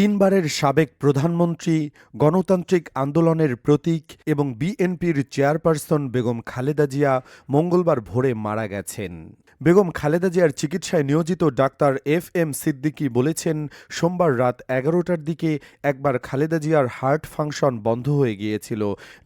তিনবারের সাবেক প্রধানমন্ত্রী, গণতান্ত্রিক আন্দোলনের প্রতীক এবং বিএনপির চেয়ারপারসন বেগম খালেদা জিয়া মঙ্গলবার ভোরে মারা গেছেন। বেগম খালেদা জিয়ার চিকিৎসায় নিয়োজিত ডাক্তার এফ.এম. সিদ্দিকী বলেছেন, সোমবার রাত ১১টার দিকে একবার খালেদা জিয়ার হার্ট ফাংশন বন্ধ হয়ে গিয়েছিল।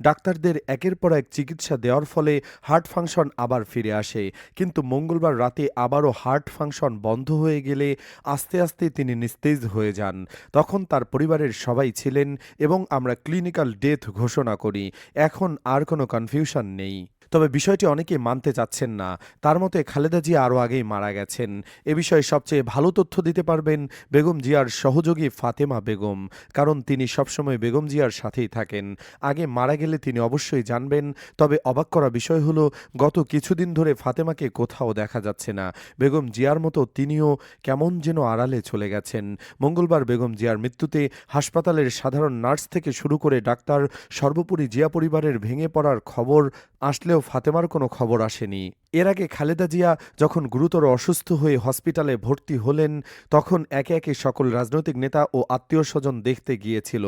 ডাক্তারদের একের পর এক চিকিৎসা দেওয়ার ফলে হার্ট ফাংশন আবার ফিরে আসে, কিন্তু মঙ্গলবার রাতে আবারও হার্ট ফাংশন বন্ধ হয়ে গেলে আস্তে আস্তে তিনি নিস্তেজ হয়ে যান। তখন তার পরিবারের সবাই ছিলেন এবং আমরা ক্লিনিক্যাল ডেথ ঘোষণা করি। এখন আর কোনো কনফিউশন নেই। তবে বিষয়টি অনেকেই মানতে চাচ্ছেন না। তার মতে খালেদা জিয়া আরও আগেই মারা গেছেন। এ বিষয়ে সবচেয়ে ভালো তথ্য দিতে পারবেন বেগম জিয়ার সহযোগী ফাতেমা বেগম, কারণ তিনি সবসময় বেগম জিয়ার সাথেই থাকেন। আগে মারা গেলে তিনি অবশ্যই জানবেন। তবে অবাক করা বিষয় হলো, গত কিছুদিন ধরে ফাতেমাকে কোথাও দেখা যাচ্ছে না। বেগম জিয়ার মতো তিনিও কেমন যেন আড়ালে চলে গেছেন। মঙ্গলবার বেগম জিয়ার মৃত্যুতে হাসপাতালের সাধারণ নার্স থেকে শুরু করে ডাক্তার, সর্বোপরি জিয়া পরিবারের ভেঙে পড়ার খবর আসলেও ফাতেমার কোনো খবর আসেনি। এর আগে খালেদা জিয়া যখন গুরুতর অসুস্থ হয়ে হসপিটালে ভর্তি হলেন, তখন একে একে সকল রাজনৈতিক নেতা ও আত্মীয়স্বজন দেখতে গিয়েছিল।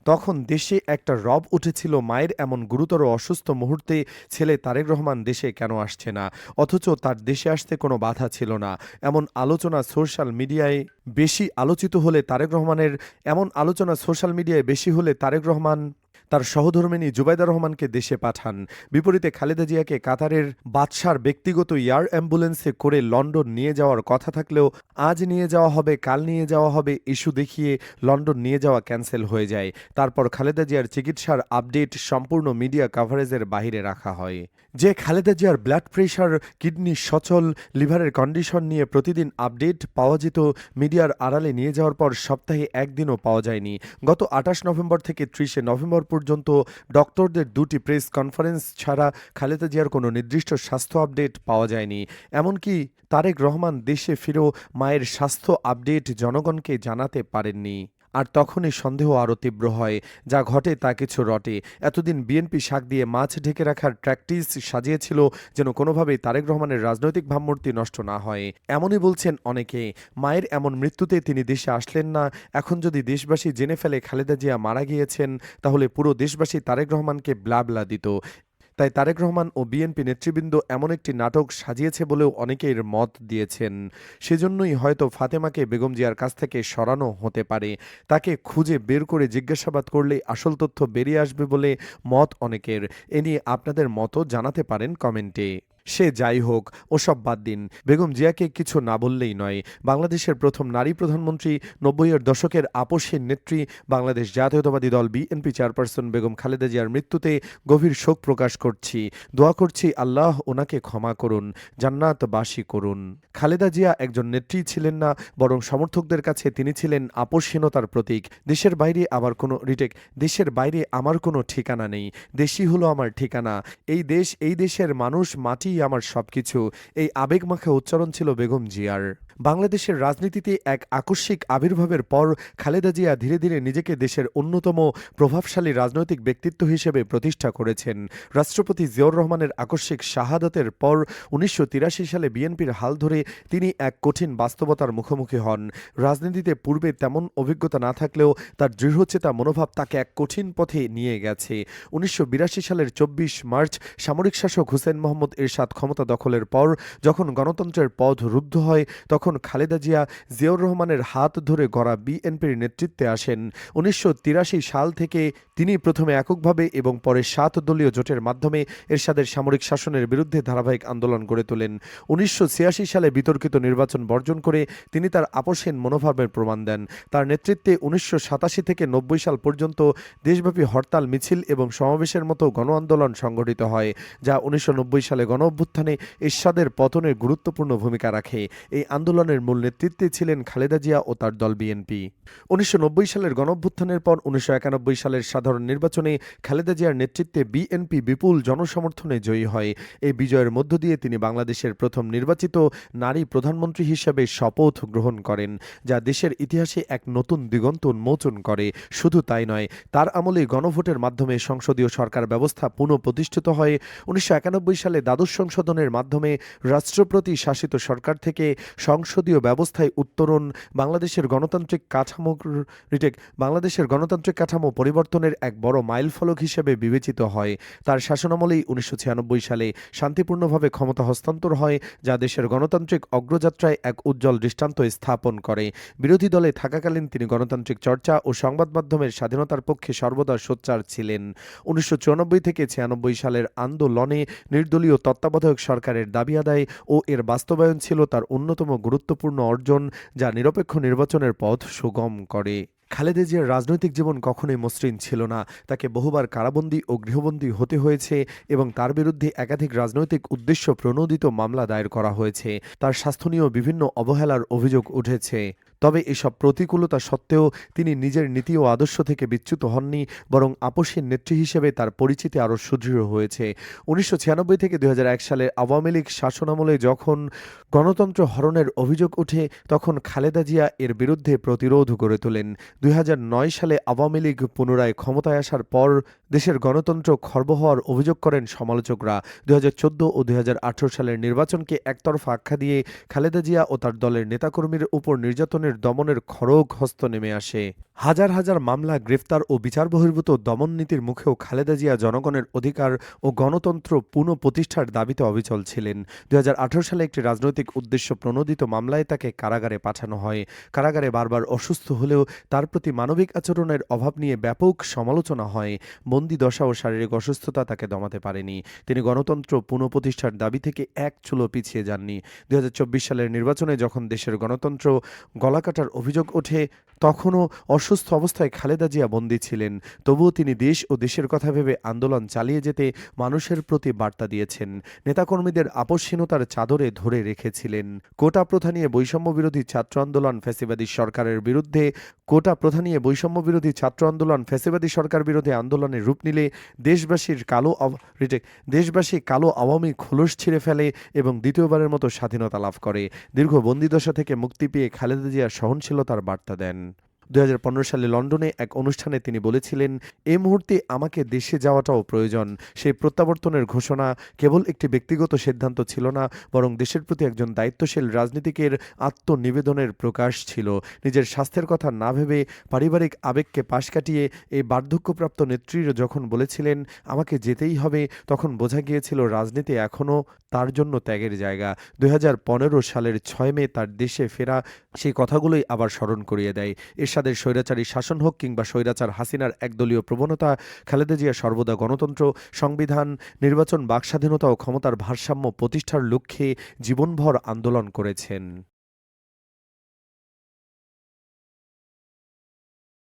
তখন দেশে একটা রব উঠেছিল, মায়ের এমন গুরুতর অসুস্থ মুহূর্তে ছেলে তারেক রহমান দেশে কেন আসছে না, অথচ তার দেশে আসতে কোনো বাধা ছিল না। এমন আলোচনা সোশ্যাল মিডিয়ায় বেশি আলোচিত হলে তারেক রহমানের এমন আলোচনা সোশ্যাল মিডিয়ায় বেশি হলে তারেক রহমান তার সহধর্মিণী জুবাইদা রহমানকে দেশে পাঠান। বিপরীতে খালেদা জিয়াকে কাতারের বাদশার ব্যক্তিগত এয়ার অ্যাম্বুলেন্সে করে লন্ডন নিয়ে যাওয়ার কথা থাকলেও আজ নিয়ে যাওয়া হবে, কাল নিয়ে যাওয়া হবে ইস্যু দেখিয়ে লন্ডন নিয়ে যাওয়া ক্যান্সেল হয়ে যায়। তারপর খালেদা জিয়ার চিকিৎসার আপডেট সম্পূর্ণ মিডিয়া কাভারেজের বাইরে রাখা হয়। যে খালেদা জিয়ার ব্লাড প্রেশার, কিডনি সচল, লিভারের কন্ডিশন নিয়ে প্রতিদিন আপডেট পাওয়া যেত, মিডিয়ার আড়ালে নিয়ে যাওয়ার পর সপ্তাহে একদিনও পাওয়া যায়নি। গত ২৮ নভেম্বর থেকে ৩০ নভেম্বর পর্যন্ত ডক্টরদের দুটি প্রেস কনফারেন্স ছাড়া খালেদা জিয়ার কোনো নির্দিষ্ট স্বাস্থ্য আপডেট পাওয়া যায়নি। এমনকি তারেক রহমান দেশে ফিরেও মায়ের স্বাস্থ্য আপডেট জনগণকে জানাতে পারেননি। আর তখনই সন্দেহ আরও তীব্র হয়, যা ঘটে তা কিছু রটে। এতদিন বিএনপি শাক দিয়ে মাছ ঢেকে রাখার ট্র্যাকটিস সাজিয়েছিল যেন কোনোভাবেই তারেক রহমানের রাজনৈতিক ভাবমূর্তি নষ্ট না হয়। এমনই বলছেন অনেকে। মায়ের এমন মৃত্যুতে তিনি দেশে আসলেন না। এখন যদি দেশবাসী জেনে ফেলে খালেদা জিয়া মারা গিয়েছেন, তাহলে পুরো দেশবাসী তারেক রহমানকে ব্লাবলা দিত। তাই তারেক রহমান ও বিএনপি নেতৃবৃন্দ এমন একটি নাটক সাজিয়েছে বলেও অনেকের মত দিয়েছেন। সেজন্যই হয়তো ফাতেমাকে বেগম জিয়ার কাছ থেকে সরানো হতে পারে। তাকে খুঁজে বের করে জিজ্ঞাসাবাদ করলে আসল তথ্য বেরিয়ে আসবে বলে মত অনেকের। এ নিয়ে আপনাদের মতও জানাতে পারেন কমেন্টে। সে যাই হোক, ওসব বাদ দিন। বেগম জিয়াকে কিছু না বললেই নয়। বাংলাদেশের প্রথম নারী প্রধানমন্ত্রী, ৯০-এর দশকের আপসহীন নেত্রী, বাংলাদেশ জাতীয়তাবাদী দল বিএনপি চেয়ারপারসন বেগম খালেদা জিয়ার মৃত্যুতে গভীর শোক প্রকাশ করছি। দোয়া করছি আল্লাহ ওনাকে ক্ষমা করুন, জান্নাতবাসী করুন। খালেদা জিয়া একজন নেত্রী ছিলেন না, বরং সমর্থকদের কাছে তিনি ছিলেন আপসহীনতার প্রতীক। দেশের বাইরে আমার কোনো ঠিকানা নেই, দেশই হলো আমার ঠিকানা। এই দেশ, এই দেশের মানুষ, মাটি আমার সবকিছু। এই আবেগমাখা উচ্চারণ ছিল বেগম জিয়ার। বাংলাদেশের রাজনীতিতে এক আকস্মিক আবির্ভাবের পর খালেদা জিয়া ধীরে ধীরে নিজেকে দেশের অন্যতম প্রভাবশালী রাজনৈতিক ব্যক্তিত্ব হিসেবে প্রতিষ্ঠা করেছেন। রাষ্ট্রপতি জিয়াউর রহমানের আকস্মিক শাহাদাতের পর ১৯৮৩ সালে বিএনপির হাল ধরে তিনি এক কঠিন বাস্তবতার মুখোমুখি হন। রাজনীতিতে পূর্বে তেমন অভিজ্ঞতা না থাকলেও তার দৃঢ়চেতা মনোভাব তাকে এক কঠিন পথে নিয়ে গেছে। ১৯৮২ সালের ২৪ মার্চ সামরিক শাসক হুসেইন মোহাম্মদ এরশাদ ক্ষমতা দখলের পর যখন গণতন্ত্রের পথ রুদ্ধ হয়, তখন খালেদা জিয়া জিয়াউর রহমানের হাত ধরে গড়া বিএনপির নেতৃত্বে আসেন। ১৯৮৩ সাল থেকে তিনি প্রথমে এককভাবে এবং পরে ৭ দলীয় জোটের মাধ্যমে এরশাদের সামরিক শাসনের বিরুদ্ধে ধারাবাহিক আন্দোলন গড়ে তোলেন। ১৯৮৬ সালে বিতর্কিত নির্বাচন বর্জন করে তিনি তার আপসহীন মনোভাবের প্রমাণ দেন। তার নেতৃত্বে ১৯৮৭ থেকে ৯০ সাল পর্যন্ত দেশব্যাপী হরতাল, মিছিল এবং সমাবেশের মতো গণ আন্দোলন সংগঠিত হয়, যা ১৯৯০ সালে গণঅভ্যুত্থানে এরশাদের পতনে গুরুত্বপূর্ণ ভূমিকা রাখে। এই আন্দোলনের মূল নেতৃত্বে ছিলেন খালেদা জিয়া ও তার দল বিএনপি। ১৯৯০ সালের গণঅভ্যুত্থানের পর ১৯৯১ সালের সাধারণ নির্বাচনে খালেদা জিয়ার নেতৃত্বে বিএনপি বিপুল জনসমর্থনে জয়ী হয়। এই বিজয়ের মধ্য দিয়ে তিনি বাংলাদেশের প্রথম নির্বাচিত নারী প্রধানমন্ত্রী হিসেবে শপথ গ্রহণ করেন, যা দেশের ইতিহাসে এক নতুন দিগন্ত উন্মোচন করে। শুধু তাই নয়, তার আমলে গণভোটের মাধ্যমে সংসদীয় সরকার ব্যবস্থা পুনঃপ্রতিষ্ঠিত হয়। ১৯৯১ সালে দ্বাদশ সংশোধনের মাধ্যমে রাষ্ট্রপতি শাসিত সরকার থেকে সংসদীয় ব্যবস্থায় উত্তরণ, বাংলাদেশের গণতান্ত্রিক কাঠামো পরিবর্তনের এক বড় মাইলফলক হিসেবে বিবেচিত হয়। তার শাসনামলেই 1996 সালে শান্তিপূর্ণভাবে ক্ষমতা হস্তান্তর হয়, যা দেশের গণতান্ত্রিক অগ্রযাত্রায় এক উজ্জ্বল দৃষ্টান্ত স্থাপন করে। বিরোধী দলে থাকাকালীন তিনি গণতান্ত্রিক চর্চা ও সংবাদ মাধ্যমের স্বাধীনতার পক্ষে সর্বদা সোচ্চার ছিলেন। 1994 থেকে 96 সালের আন্দোলনে নির্দলীয় তত্ত্বাবধায়ক সরকারের দাবি আদায় ও এর বাস্তবায়ন ছিল তার অন্যতম গুরুত্বপূর্ণ অর্জন, যা নিরপেক্ষ নির্বাচনের পথ সুগম করে। খালেদা জিয়ার রাজনৈতিক জীবন কখনোই মসৃণ ছিল না। তাকে বহুবার কারাবন্দী ও গৃহবন্দী হতে হয়েছে এবং তার বিরুদ্ধে একাধিক রাজনৈতিক উদ্দেশ্য প্রণোদিত মামলা দায়ের করা হয়েছে। তার স্বাস্থ্য নিয়েও বিভিন্ন অবহেলার অভিযোগ উঠেছে। তবে এসব প্রতিকূলতা সত্ত্বেও তিনি নিজের নীতি ও আদর্শ থেকে বিচ্যুত হননি, বরং আপসীর নেত্রী হিসেবে তার পরিচিতি আরও সুদৃঢ় হয়েছে। 1996 থেকে 2001 সালে আওয়ামী লীগ শাসনামলে যখন গণতন্ত্র হরণের অভিযোগ ওঠে, তখন খালেদা জিয়া এর বিরুদ্ধে প্রতিরোধ গড়ে তোলেন। 2009 সালে আওয়ামী লীগ পুনরায় ক্ষমতায় আসার পর দেশের গণতন্ত্র খর্ব হওয়ার অভিযোগ করেন সমালোচকরা। 2014 ও 2018 সালের নির্বাচনকে একতরফা আখ্যা দিয়ে খালেদা জিয়া ও তার দলের নেতাকর্মীর উপর নির্যাতনের দমনের খড়গ হস্ত নেমে আসে। হাজার হাজার মামলা, গ্রেফতার ও বিচার বহির্ভূত দমন নীতির মুখেও খালেদা জিয়া জনগণের অধিকার ও গণতন্ত্র পুনঃপ্রতিষ্ঠার দাবিতে অবিচল ছিলেন। 2018 সালে একটি রাজনৈতিক উদ্দেশ্য প্রণোদিত মামলায় তাকে কারাগারে পাঠানো হয়। কারাগারে বারবার অসুস্থ হলেও তার প্রতি মানবিক আচরণের অভাব নিয়ে ব্যাপক সমালোচনা হয়। বন্দি দশা ও শারীরিক অসুস্থতা তাকে দমাতে পারেনি। তিনি গণতন্ত্র পুনঃপ্রতিষ্ঠার দাবি থেকে এক চুলো পিছিয়ে যাননি। 2024 সালের নির্বাচনে যখন দেশের গণতন্ত্র গলাকাটার অভিযোগ ওঠে, তখনও অসুস্থ অবস্থায় খালেদা জিয়া বন্দী ছিলেন। তবুও তিনি দেশ ও দেশের কথা ভেবে আন্দোলন চালিয়ে যেতে মানুষের প্রতি বার্তা দিয়েছেন। নেতাকর্মীদের আপসহীনতার চাদরে ধরে রেখেছিলেন। কোটা প্রথা নিয়ে বৈষম্য বিরোধী ছাত্র আন্দোলন ফ্যাসিবাদী সরকারের বিরুদ্ধে সরকার বিরোধী আন্দোলনের রূপ নিলে দেশবাসী কালো আওয়ামী খোলস ছিঁড়ে ফেলে এবং দ্বিতীয়বারের মতো স্বাধীনতা লাভ করে। দীর্ঘ বন্দিদশা থেকে মুক্তি পেয়ে খালেদা জিয়া সহনশীলতার বার্তা দেন। 2015 সালে লন্ডনে এক অনুষ্ঠানে তিনি বলেছিলেন, এই মুহূর্তে আমাকে দেশে যাওয়াটাও প্রয়োজন। সেই প্রত্যাবর্তনের ঘোষণা কেবল একটি ব্যক্তিগত সিদ্ধান্ত ছিল না, বরং দেশের প্রতি একজন দায়িত্বশীল রাজনীতিকের আত্মনিবেদনের প্রকাশ ছিল। নিজের স্বাস্থ্যের কথা না ভেবে পারিবারিক আবেগকে পাশ কাটিয়ে এই বার্ধক্যপ্রাপ্ত নেত্রীর যখন বলেছিলেন আমাকে যেতেই হবে, তখন বোঝা গিয়েছিল রাজনীতি এখনও তার জন্য ত্যাগের জায়গা। 2015 সালের 6 মে তার দেশে ফেরা সেই কথাগুলোই আবার স্মরণ করিয়ে দেয়। এরশাদের স্বৈরাচারী শাসন হোক কিংবা স্বৈরাচার হাসিনার একদলীয় প্রবণতা, খালেদা জিয়া সর্বদা গণতন্ত্র, সংবিধান, নির্বাচন, বাকস্বাধীনতা ও ক্ষমতার ভারসাম্য প্রতিষ্ঠার লক্ষ্যে জীবনভর আন্দোলন করেছেন।